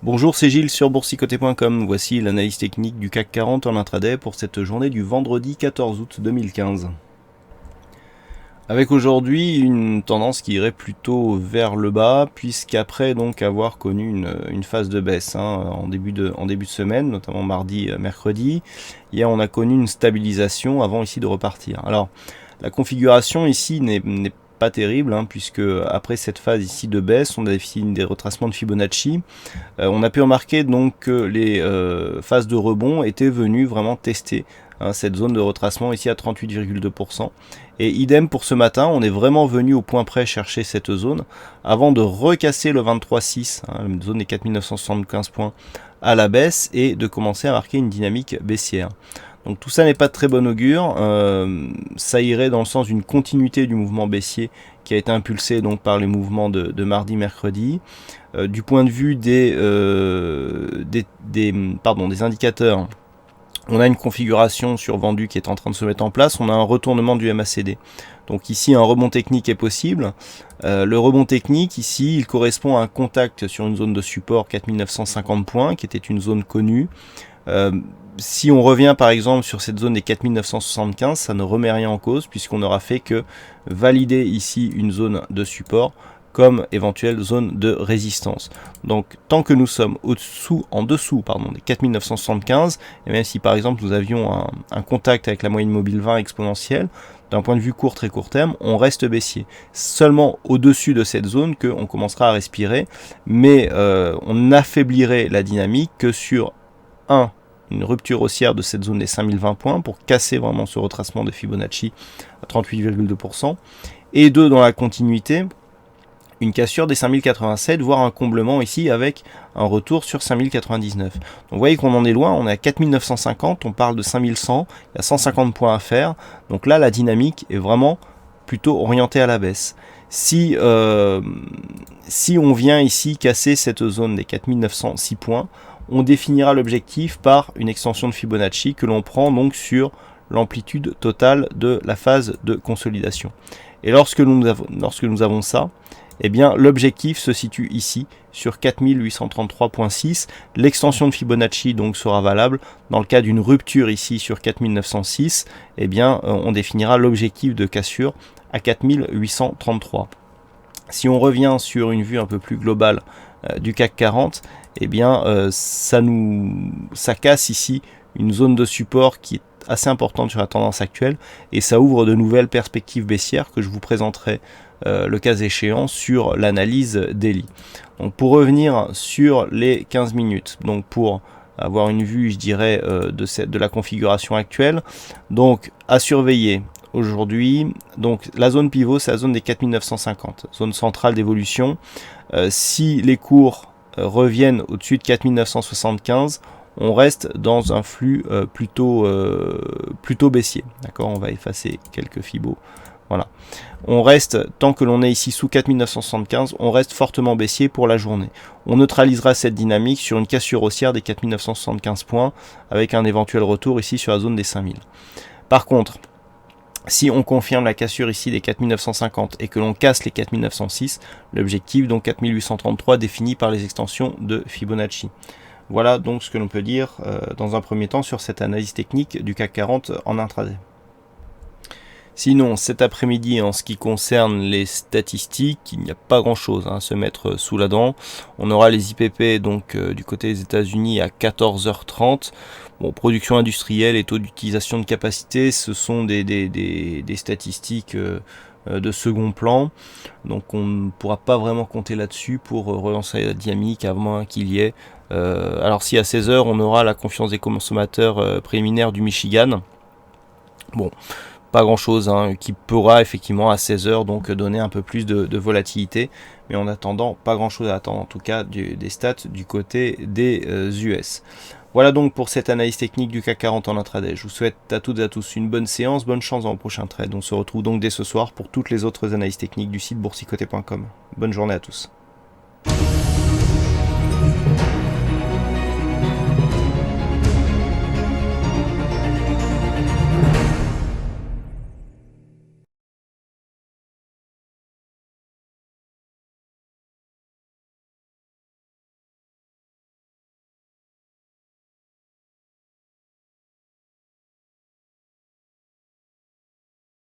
Bonjour, c'est Gilles sur boursicoté.com. Voici l'analyse technique du CAC 40 en intraday pour cette journée du vendredi 14 août 2015. Avec aujourd'hui une tendance qui irait plutôt vers le bas, puisqu'après donc avoir connu une phase de baisse en début de semaine, notamment mardi, mercredi, hier on a connu une stabilisation avant ici de repartir. Alors la configuration ici n'est pas terrible, puisque après cette phase ici de baisse, on a défini des retracements de Fibonacci. On a pu remarquer donc que les phases de rebond étaient venues vraiment tester cette zone de retracement ici à 38,2%. Et idem pour ce matin, on est vraiment venu au point près chercher cette zone avant de recasser le 23,6, la zone des 4975 points à la baisse, et de commencer à marquer une dynamique baissière. Donc tout ça n'est pas de très bon augure, ça irait dans le sens d'une continuité du mouvement baissier qui a été impulsé donc par les mouvements de mardi, mercredi. Du point de vue des indicateurs, on a une configuration survendue qui est en train de se mettre en place, on a un retournement du MACD. Donc ici un rebond technique est possible. Le rebond technique ici il correspond à un contact sur une zone de support 4950 points qui était une zone connue. Si on revient par exemple sur cette zone des 4975, ça ne remet rien en cause puisqu'on n'aura fait que valider ici une zone de support comme éventuelle zone de résistance. Donc tant que nous sommes en dessous des 4975, et même si par exemple nous avions un contact avec la moyenne mobile 20 exponentielle, d'un point de vue très court terme, on reste baissier. Seulement au-dessus de cette zone qu'on commencera à respirer, mais on n'affaiblirait la dynamique que sur une rupture haussière de cette zone des 5020 points pour casser vraiment ce retracement de Fibonacci à 38,2%, et dans la continuité, une cassure des 5087, voire un comblement ici avec un retour sur 5099. Donc vous voyez qu'on en est loin, on est à 4950, on parle de 5100, il y a 150 points à faire, donc là la dynamique est vraiment plutôt orientée à la baisse. Si on vient ici casser cette zone des 4906 points, on définira l'objectif par une extension de Fibonacci que l'on prend donc sur l'amplitude totale de la phase de consolidation. Et lorsque nous avons ça, eh bien l'objectif se situe ici sur 4833.6. L'extension de Fibonacci donc sera valable dans le cas d'une rupture ici sur 4906. Eh bien on définira l'objectif de cassure à 4833. Si on revient sur une vue un peu plus globale du CAC 40, eh bien ça casse ici une zone de support qui est assez importante sur la tendance actuelle, et ça ouvre de nouvelles perspectives baissières que je vous présenterai le cas échéant sur l'analyse daily. Donc pour revenir sur les 15 minutes, donc pour avoir une vue je dirais de la configuration actuelle, donc à surveiller aujourd'hui, donc la zone pivot c'est la zone des 4950, zone centrale d'évolution. Si les cours reviennent au-dessus de 4975, on reste dans un flux plutôt baissier. D'accord, on va effacer quelques fibos. Voilà. On reste, tant que l'on est ici sous 4975, on reste fortement baissier pour la journée. On neutralisera cette dynamique sur une cassure haussière des 4975 points avec un éventuel retour ici sur la zone des 5000. Par contre, si on confirme la cassure ici des 4950 et que l'on casse les 4906, l'objectif donc 4833 défini par les extensions de Fibonacci. Voilà donc ce que l'on peut dire dans un premier temps sur cette analyse technique du CAC 40 en intraday. Sinon, cet après-midi, en ce qui concerne les statistiques, il n'y a pas grand-chose à se mettre sous la dent. On aura les IPP donc du côté des États-Unis à 14h30. Bon, production industrielle et taux d'utilisation de capacité, ce sont des statistiques de second plan. Donc on ne pourra pas vraiment compter là-dessus pour relancer la dynamique, à moins qu'il y ait... alors si à 16h, on aura la confiance des consommateurs préliminaire du Michigan. Bon, pas grand chose qui pourra effectivement à 16h donc donner un peu plus de volatilité, mais en attendant pas grand chose à attendre en tout cas des stats du côté des US. Voilà donc pour cette analyse technique du CAC 40 en intraday. Je vous souhaite à toutes et à tous une bonne séance, bonne chance dans le prochain trade. On se retrouve donc dès ce soir pour toutes les autres analyses techniques du site boursicoté.com. Bonne journée à tous.